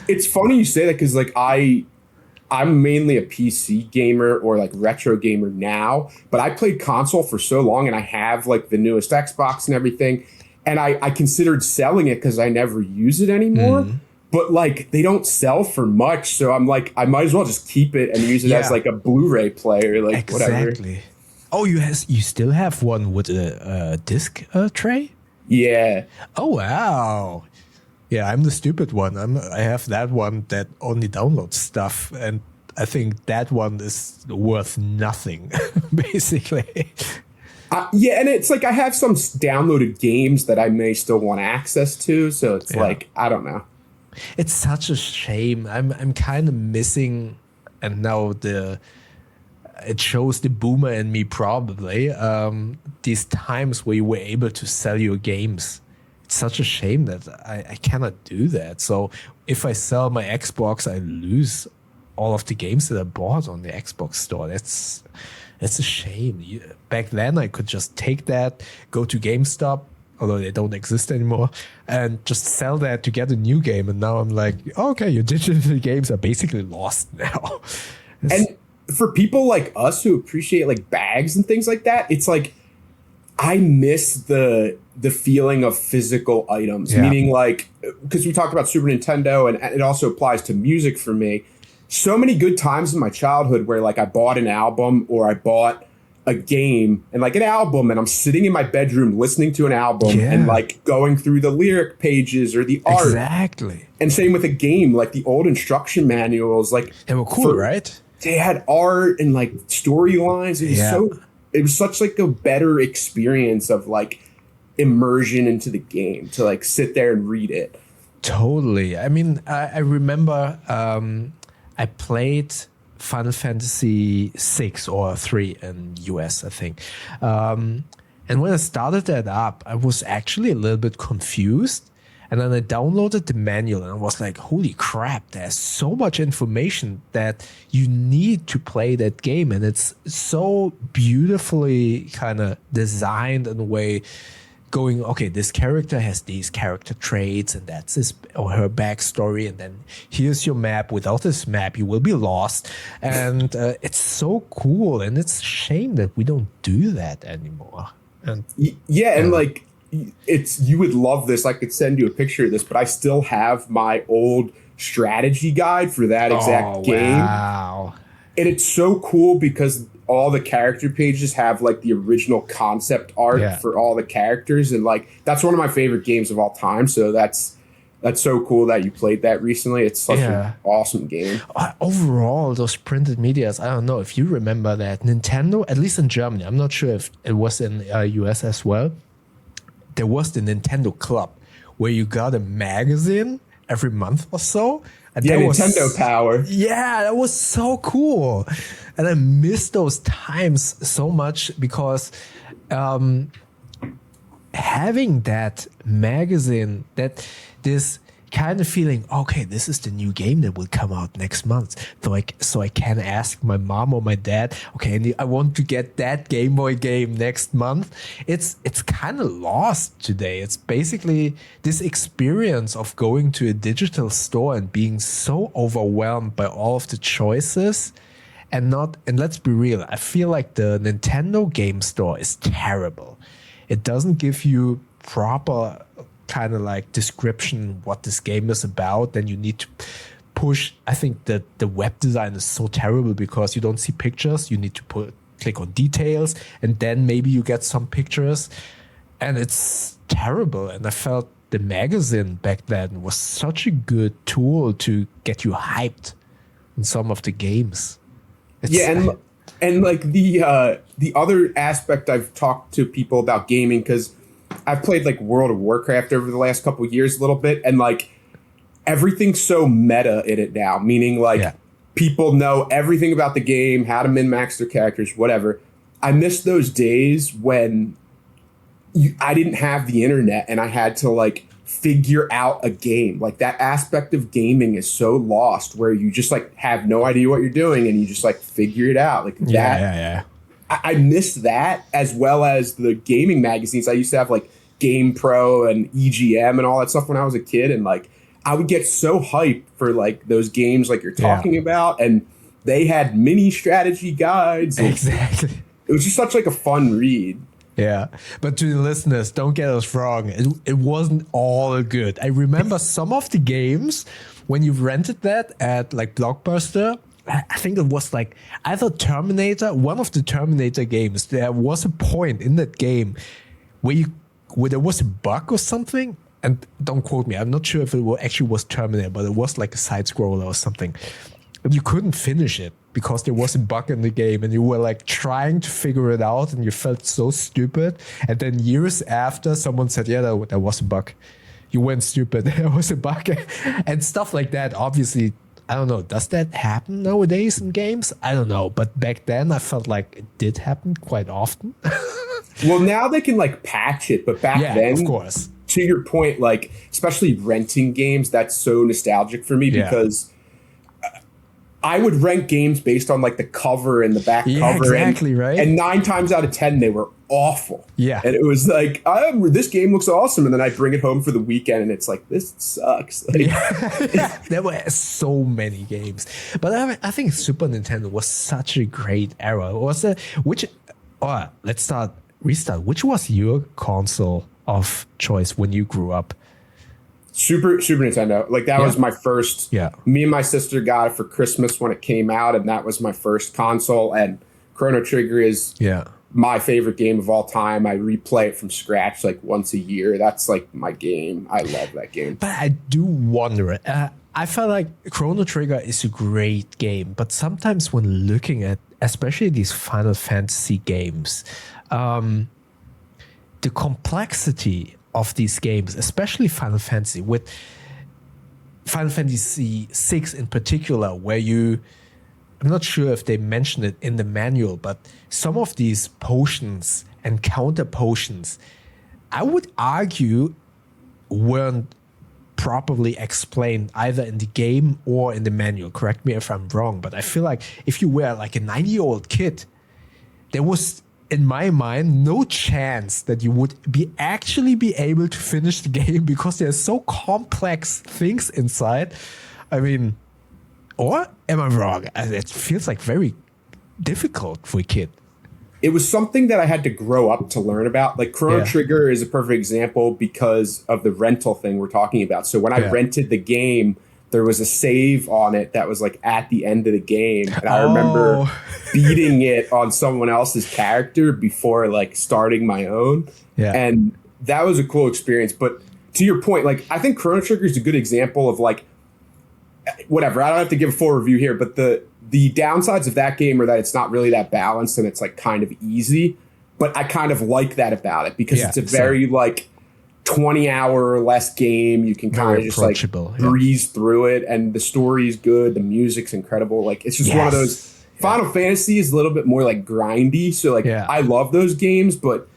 It's funny you say that because like I'm mainly a PC gamer or like retro gamer now, but I played console for so long, and I have like the newest Xbox and everything. and I considered selling it because I never use it anymore. But like they don't sell for much, so I'm like, I might as well just keep it and use it as like a Blu-ray player, like whatever. Oh, you still have one with a disc tray? Yeah. Oh wow. Yeah, I'm the stupid one. I have that one that only downloads stuff, and I think that one is worth nothing, basically. Yeah, and it's like I have some downloaded games that I may still want access to, so it's like, I don't know. It's such a shame. I'm kind of missing, and now it shows the boomer in me probably, these times where you were able to sell your games. It's such a shame that I cannot do that. So if I sell my Xbox, I lose all of the games that I bought on the Xbox store. That's a shame. Back then, I could just take that, go to GameStop, although they don't exist anymore, and just sell that to get a new game. And now I'm like, okay, your digital games are basically lost now. And for people like us who appreciate like bags and things like that, it's like I miss the feeling of physical items. Meaning like, because we talked about Super Nintendo, and it also applies to music for me. So many good times in my childhood where like I bought an album or I bought a game and like an album, and I'm sitting in my bedroom listening to an album and like going through the lyric pages or the art. Exactly. And same with a game, like the old instruction manuals, like they were cool, right? They had art and like storylines. It was such like a better experience of like immersion into the game to like sit there and read it. Totally. I mean, I remember I played Final Fantasy 6 or 3 in US, I think. And when I started that up, I was actually a little bit confused. And then I downloaded the manual and I was like, holy crap, there's so much information that you need to play that game. And it's so beautifully kind of designed in a way going, okay, this character has these character traits and that's his or her backstory. And then here's your map. Without this map, you will be lost. And it's so cool. And it's a shame that we don't do that anymore. And and like, you would love this. I could send you a picture of this, but I still have my old strategy guide for that exact game. Wow. And it's so cool because all the character pages have like the original concept art for all the characters. And like, that's one of my favorite games of all time. So that's so cool that you played that recently. It's such an awesome game. Overall, those printed medias, I don't know if you remember that Nintendo, at least in Germany, I'm not sure if it was in US as well. There was the Nintendo Club where you got a magazine every month or so. And Nintendo Power. Yeah, that was so cool. And I miss those times so much because having that magazine, that this kind of feeling, okay, this is the new game that will come out next month. So I can ask my mom or my dad, okay, I want to get that Game Boy game next month. It's kind of lost today. It's basically this experience of going to a digital store and being so overwhelmed by all of the choices. And let's be real, I feel like the Nintendo game store is terrible. It doesn't give you proper kind of like description what this game is about. Then you need to push. I think that the web design is so terrible because you don't see pictures. You need to click on details, and then maybe you get some pictures, and it's terrible. And I felt the magazine back then was such a good tool to get you hyped in some of the games. And like the other aspect, I've talked to people about gaming because I've played like World of Warcraft over the last couple of years a little bit, and like everything's so meta in it now, meaning like people know everything about the game, how to min-max their characters, whatever. I miss those days when I didn't have the internet and I had to like figure out a game. Like that aspect of gaming is so lost where you just like have no idea what you're doing and you just like figure it out. Like that. I miss that, as well as the gaming magazines. I used to have like Game Pro and EGM and all that stuff when I was a kid. And like, I would get so hyped for like those games like you're talking about. And they had mini strategy guides. Exactly. It was just such like a fun read. Yeah, but to the listeners, don't get us wrong. It wasn't all good. I remember some of the games when you rented that at like Blockbuster. I think it was like either Terminator, one of the Terminator games. There was a point in that game where there was a bug or something. And don't quote me. I'm not sure if it actually was Terminator, but it was like a side scroller or something. And you couldn't finish it because there was a bug in the game and you were like trying to figure it out and you felt so stupid. And then years after, someone said, yeah, there was a bug. You went stupid. There was a bug and stuff like that. Obviously, I don't know. Does that happen nowadays in games? I don't know. But back then I felt like it did happen quite often. Well, now they can like patch it, but back then, of course. To your point, like especially renting games, that's so nostalgic for me because I would rent games based on like the cover and the back cover. Exactly, right? And 9 times out of 10, they were awful. Yeah. And it was like, this game looks awesome. And then I bring it home for the weekend and it's like, this sucks. Like, There were so many games. But I think Super Nintendo was such a great era. Restart. Which was your console of choice when you grew up? Super Nintendo. Like that was my first. Yeah. Me and my sister got it for Christmas when it came out, and that was my first console. And Chrono Trigger is my favorite game of all time. I replay it from scratch like once a year. That's like my game. I love that game. But I do wonder. I felt like Chrono Trigger is a great game, but sometimes when looking at especially these Final Fantasy games, the complexity of these games, especially Final Fantasy, with Final Fantasy VI in particular, where I'm not sure if they mention it in the manual, but some of these potions and counter potions, I would argue weren't properly explained either in the game or in the manual. Correct me if I'm wrong, but I feel like if you were like a 9-year-old kid, there was, in my mind, no chance that you would actually be able to finish the game because there's so complex things inside. I mean, or am I wrong? It feels like very difficult for a kid. It was something that I had to grow up to learn about. Like Chrono Trigger is a perfect example because of the rental thing we're talking about. So when I rented the game, there was a save on it that was like at the end of the game. And I remember beating it on someone else's character before like starting my own. Yeah. And that was a cool experience. But to your point, like I think Chrono Trigger is a good example of like, whatever, I don't have to give a full review here, but the downsides of that game are that it's not really that balanced and it's like kind of easy. But I kind of like that about it because it's a very like 20-hour or less game. You can kind of just like breeze through it, and the story's good, the music's incredible. Like it's just one of those. Final Fantasy is a little bit more like grindy, so like I love those games, but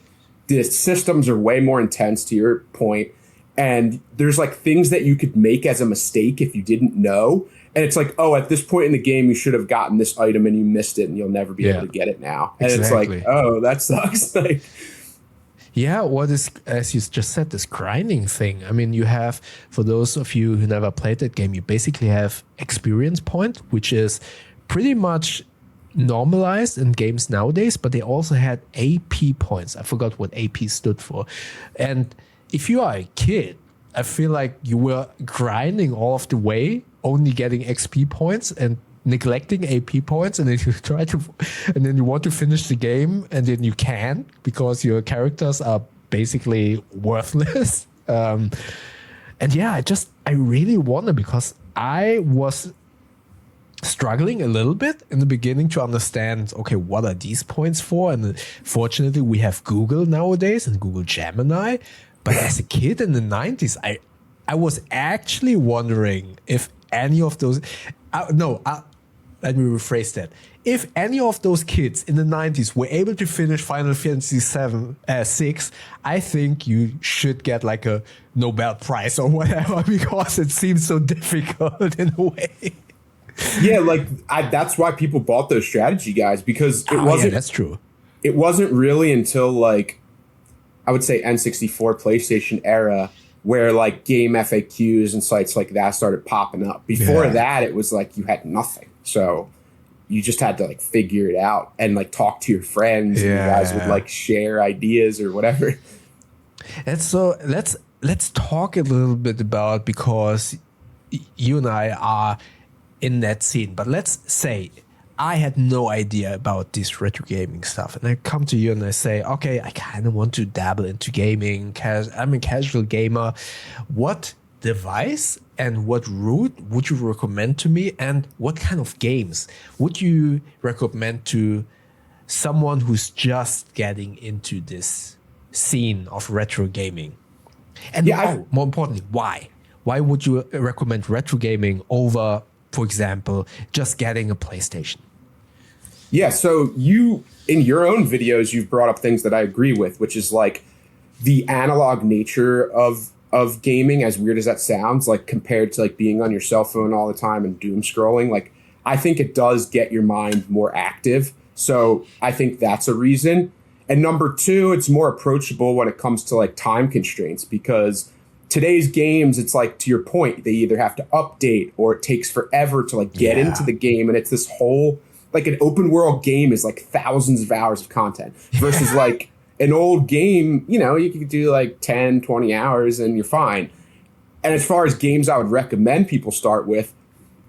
the systems are way more intense, to your point. And there's like things that you could make as a mistake if you didn't know. And it's like, oh, at this point in the game, you should have gotten this item and you missed it and you'll never be able to get it now. And it's like, oh, that sucks. Like, yeah, what is, as you just said, this grinding thing. I mean, you have, for those of you who never played that game, you basically have experience point, which is pretty much normalized in games nowadays, but they also had AP points. I forgot what AP stood for. And if you are a kid, I feel like you were grinding all of the way, only getting XP points and neglecting AP points, and then and then you want to finish the game, and then you can't because your characters are basically worthless. And yeah, I really wonder, because I was struggling a little bit in the beginning to understand, okay, what are these points for? And fortunately, we have Google nowadays and Google Gemini. But as a kid in the 90s, I was actually wondering if any of those... let me rephrase that. If any of those kids in the 90s were able to finish Final Fantasy 6, I think you should get like a Nobel Prize or whatever, because it seems so difficult in a way. Yeah, like that's why people bought those strategy guides, because it wasn't... Yeah, that's true. It wasn't really until like, I would say N64 PlayStation era where like game FAQs and sites like that started popping up. Before that, it was like you had nothing. So you just had to like figure it out and like talk to your friends and you guys would like share ideas or whatever. And so let's talk a little bit about, because you and I are in that scene, but let's say I had no idea about this retro gaming stuff, and I come to you and I say, okay, I kind of want to dabble into gaming. I'm a casual gamer. What device and what route would you recommend to me, and what kind of games would you recommend to someone who's just getting into this scene of retro gaming? And more importantly, why? Why would you recommend retro gaming over, for example, just getting a PlayStation? Yeah, so you, in your own videos, you've brought up things that I agree with, which is like the analog nature of gaming, as weird as that sounds, like compared to like being on your cell phone all the time and doom scrolling. Like, I think it does get your mind more active. So I think that's a reason. And number two, it's more approachable when it comes to like time constraints, because today's games, it's like, to your point, they either have to update or it takes forever to like get into the game. And it's this whole, like an open world game is like thousands of hours of content versus like an old game, you know, you could do like 10, 20 hours and you're fine. And as far as games I would recommend people start with,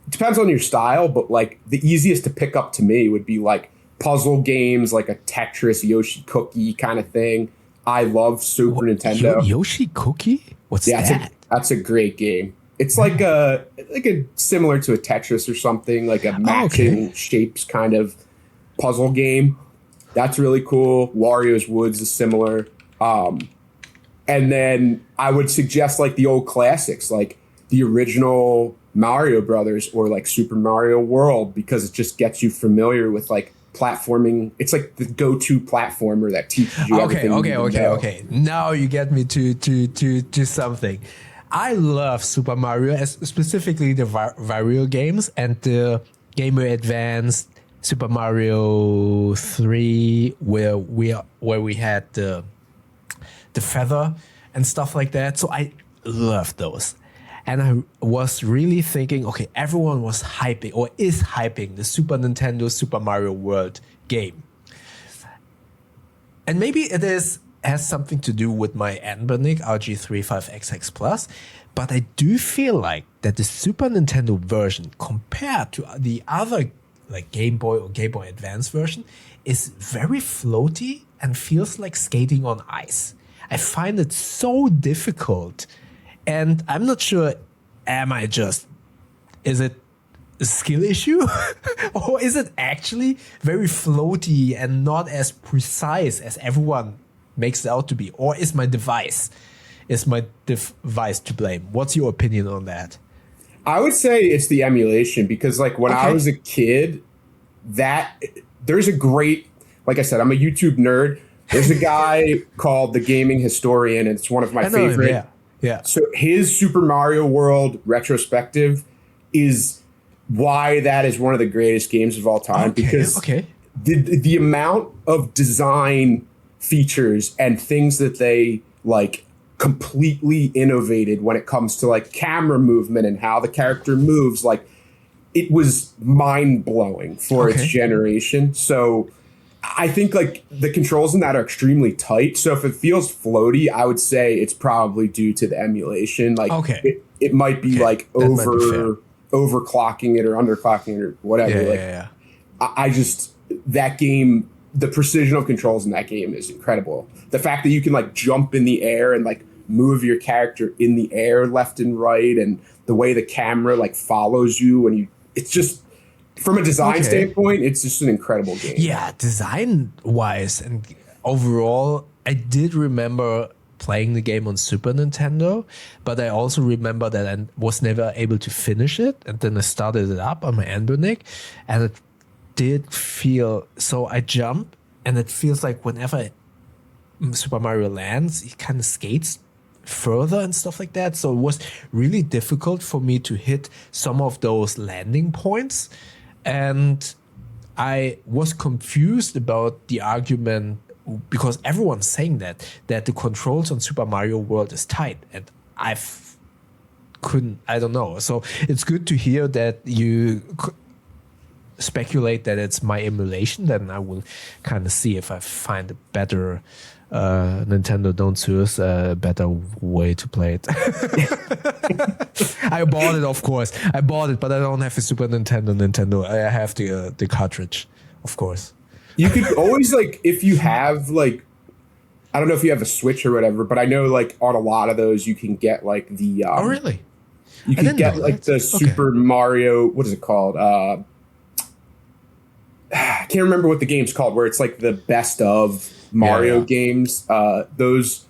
it depends on your style, but like the easiest to pick up to me would be like puzzle games, like a Tetris, Yoshi Cookie kind of thing. I love Super Nintendo. Yoshi Cookie? What's that? That's a great game. It's like a similar to a Tetris or something, like a matching shapes kind of puzzle game. That's really cool. Wario's Woods is similar. And then I would suggest like the old classics, like the original Mario Brothers or like Super Mario World, because it just gets you familiar with like platforming. It's like the go-to platformer that teaches you everything. Okay. Now you get me to something. I love Super Mario, specifically the Wario games and the Game Boy Advance, Super Mario 3, where we had the feather and stuff like that. So I love those. And I was really thinking, okay, everyone was hyping or is hyping the Super Nintendo Super Mario World game. And maybe it has something to do with my Anbernic RG35XX Plus, but I do feel like that the Super Nintendo version compared to the other like Game Boy or Game Boy Advance version is very floaty and feels like skating on ice. I find it so difficult, and I'm not sure, is it a skill issue or is it actually very floaty and not as precise as everyone makes it out to be? Or is my device to blame? What's your opinion on that? I would say it's the emulation, because like when I was a kid, there's a great, like I said, I'm a YouTube nerd. There's a guy called The Gaming Historian, and it's one of my favorite. Yeah. So his Super Mario World retrospective is why that is one of the greatest games of all time, because the amount of design features and things that they like completely innovated when it comes to like camera movement and how the character moves, like it was mind-blowing for its generation. So I think like the controls in that are extremely tight. So if it feels floaty, I would say it's probably due to the emulation. Like it might be like overclocking it or underclocking it or whatever. I just, that game, the precision of controls in that game is incredible. The fact that you can like jump in the air and like move your character in the air left and right, and the way the camera like follows you, and it's just, from a design standpoint, it's just an incredible game. Yeah, design wise and overall, I did remember playing the game on Super Nintendo, but I also remember that I was never able to finish it, and then I started it up on my Anbernic, and it did feel, so I jump, and it feels like whenever Super Mario lands, he kind of skates further and stuff like that. So it was really difficult for me to hit some of those landing points. And I was confused about the argument, because everyone's saying that the controls on Super Mario World is tight, and I don't know. So it's good to hear that you speculate that it's my emulation, then I will kind of see if I find a better Nintendo Don't Sue Us, a better way to play it. I bought it, of course. I bought it, but I don't have a Super Nintendo. I have the cartridge, of course. You could always, like, if you have, like, I don't know if you have a Switch or whatever, but I know, like, on a lot of those, you can get, like, the... oh, really? You can get, like, the Super Mario... What is it called? I can't remember what the game's called, where it's, like, the best of Mario games. Those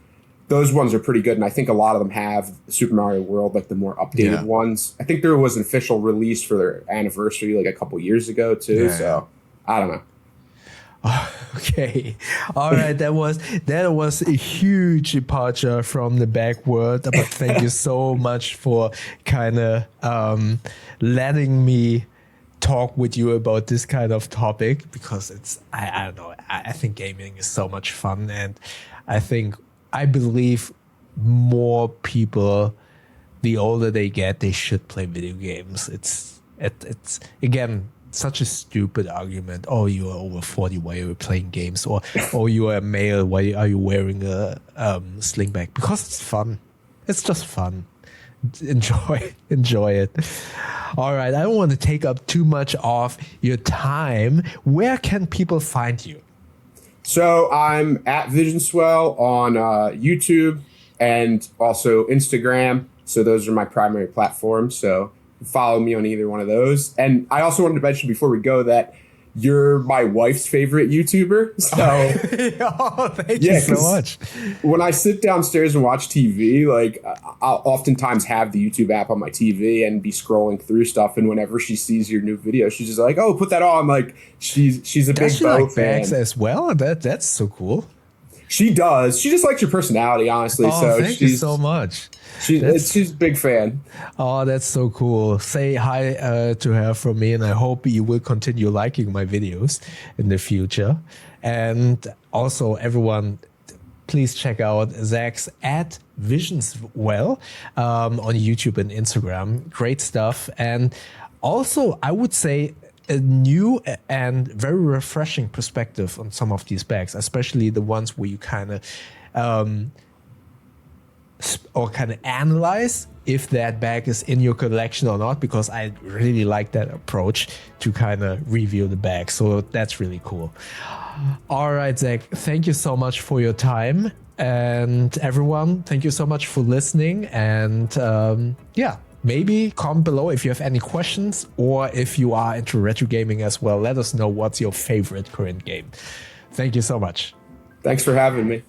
ones are pretty good, and I think a lot of them have Super Mario World, like, the more updated ones. I think there was an official release for their anniversary, like, a couple years ago, too, so I don't know. Okay, all right. That was a huge departure from the backward, but thank you so much for kind of letting me talk with you about this kind of topic, because it's I don't know. I think gaming is so much fun, and I believe more people, the older they get, they should play video games. It's again, such a stupid argument. Oh, you are over 40, why are you playing games? Or, oh, you are a male, why are you wearing a sling bag? Because it's fun. It's just fun. Enjoy it. All right, I don't want to take up too much of your time. Where can people find you? So I'm at Vision Swell on YouTube and also Instagram. So those are my primary platforms. So follow me on either one of those. And I also wanted to mention before we go that you're my wife's favorite YouTuber. So thank you so much. When I sit downstairs and watch TV, like I'll oftentimes have the YouTube app on my TV and be scrolling through stuff. And whenever she sees your new video, she's just like, "Oh, put that on!" Like she's a big Bo fan. Bags as well. That's so cool. She does. She just likes your personality, honestly. Oh, thank you so much. She's a big fan. Oh, that's so cool. Say hi to her from me, and I hope you will continue liking my videos in the future. And also, everyone, please check out Zach's at Vision Swell on YouTube and Instagram. Great stuff. And also, I would say a new and very refreshing perspective on some of these bags, especially the ones where you kind of analyze if that bag is in your collection or not, because I really like that approach to kind of review the bag. So that's really cool. All right, Zach, thank you so much for your time. And everyone, thank you so much for listening. And maybe comment below if you have any questions, or if you are into retro gaming as well. Let us know what's your favorite current game. Thank you so much. Thanks for having me.